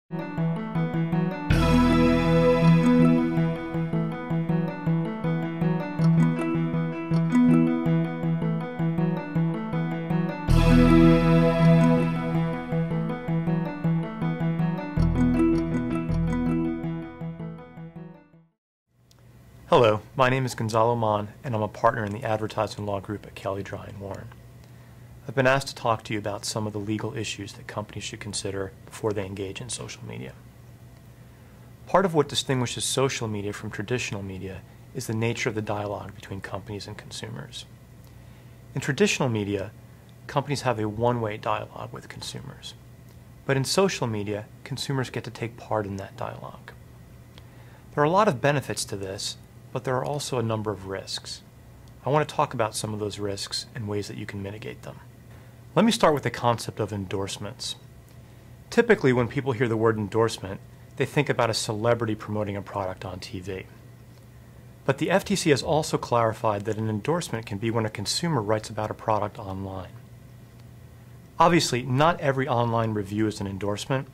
Hello, my name is Gonzalo Mon, and I'm a partner in the advertising law group at Kelley Drye & Warren. I've been asked to talk to you about some of the legal issues that companies should consider before they engage in social media. Part of what distinguishes social media from traditional media is the nature of the dialogue between companies and consumers. In traditional media, companies have a one-way dialogue with consumers. But in social media, consumers get to take part in that dialogue. There are a lot of benefits to this, but there are also a number of risks. I want to talk about some of those risks and ways that you can mitigate them. Let me start with the concept of endorsements. Typically, when people hear the word endorsement, they think about a celebrity promoting a product on TV. But the FTC has also clarified that an endorsement can be when a consumer writes about a product online. Obviously, not every online review is an endorsement,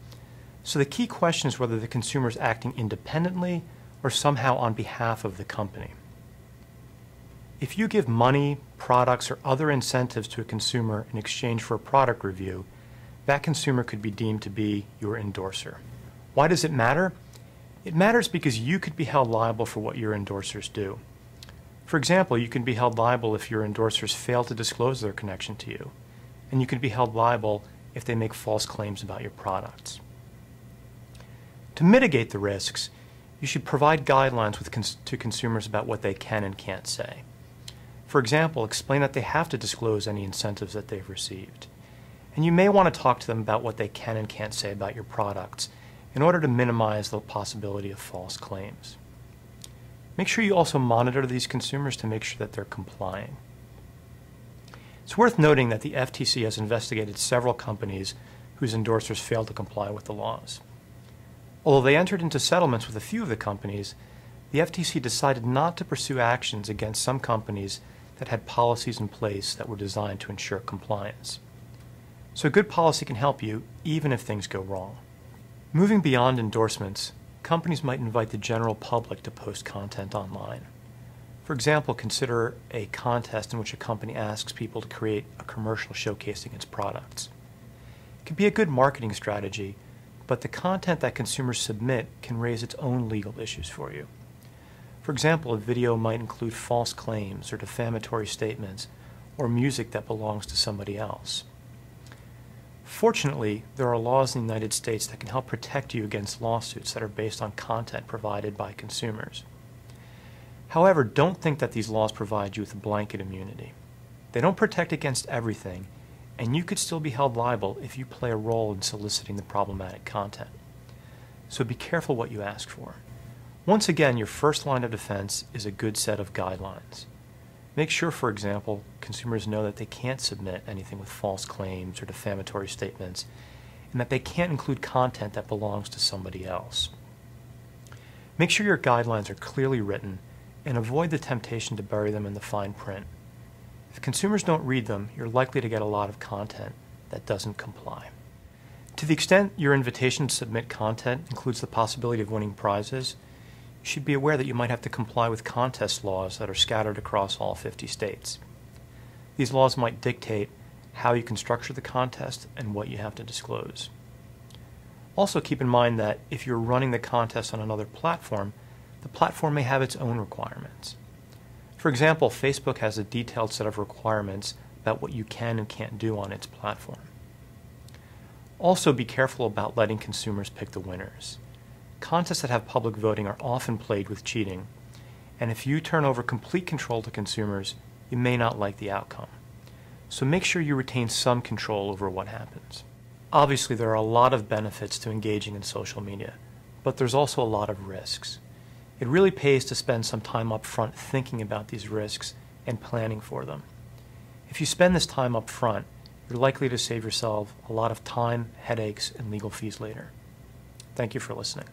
so the key question is whether the consumer is acting independently or somehow on behalf of the company. If you give money, products, or other incentives to a consumer in exchange for a product review, that consumer could be deemed to be your endorser. Why does it matter? It matters because you could be held liable for what your endorsers do. For example, you can be held liable if your endorsers fail to disclose their connection to you, and you can be held liable if they make false claims about your products. To mitigate the risks, you should provide guidelines to consumers about what they can and can't say. For example, explain that they have to disclose any incentives that they've received. And you may want to talk to them about what they can and can't say about your products in order to minimize the possibility of false claims. Make sure you also monitor these consumers to make sure that they're complying. It's worth noting that the FTC has investigated several companies whose endorsers failed to comply with the laws. Although they entered into settlements with a few of the companies, the FTC decided not to pursue actions against some companies that had policies in place that were designed to ensure compliance. So good policy can help you, even if things go wrong. Moving beyond endorsements, companies might invite the general public to post content online. For example, consider a contest in which a company asks people to create a commercial showcasing its products. It can be a good marketing strategy, but the content that consumers submit can raise its own legal issues for you. For example, a video might include false claims or defamatory statements or music that belongs to somebody else. Fortunately, there are laws in the United States that can help protect you against lawsuits that are based on content provided by consumers. However, don't think that these laws provide you with a blanket immunity. They don't protect against everything, and you could still be held liable if you play a role in soliciting the problematic content. So be careful what you ask for. Once again, your first line of defense is a good set of guidelines. Make sure, for example, consumers know that they can't submit anything with false claims or defamatory statements, and that they can't include content that belongs to somebody else. Make sure your guidelines are clearly written, and avoid the temptation to bury them in the fine print. If consumers don't read them, you're likely to get a lot of content that doesn't comply. To the extent your invitation to submit content includes the possibility of winning prizes, you should be aware that you might have to comply with contest laws that are scattered across all 50 states. These laws might dictate how you can structure the contest and what you have to disclose. Also keep in mind that if you're running the contest on another platform, the platform may have its own requirements. For example, Facebook has a detailed set of requirements about what you can and can't do on its platform. Also, be careful about letting consumers pick the winners. Contests that have public voting are often plagued with cheating, and if you turn over complete control to consumers, you may not like the outcome. So make sure you retain some control over what happens. Obviously, there are a lot of benefits to engaging in social media, but there's also a lot of risks. It really pays to spend some time up front thinking about these risks and planning for them. If you spend this time up front, you're likely to save yourself a lot of time, headaches, and legal fees later. Thank you for listening.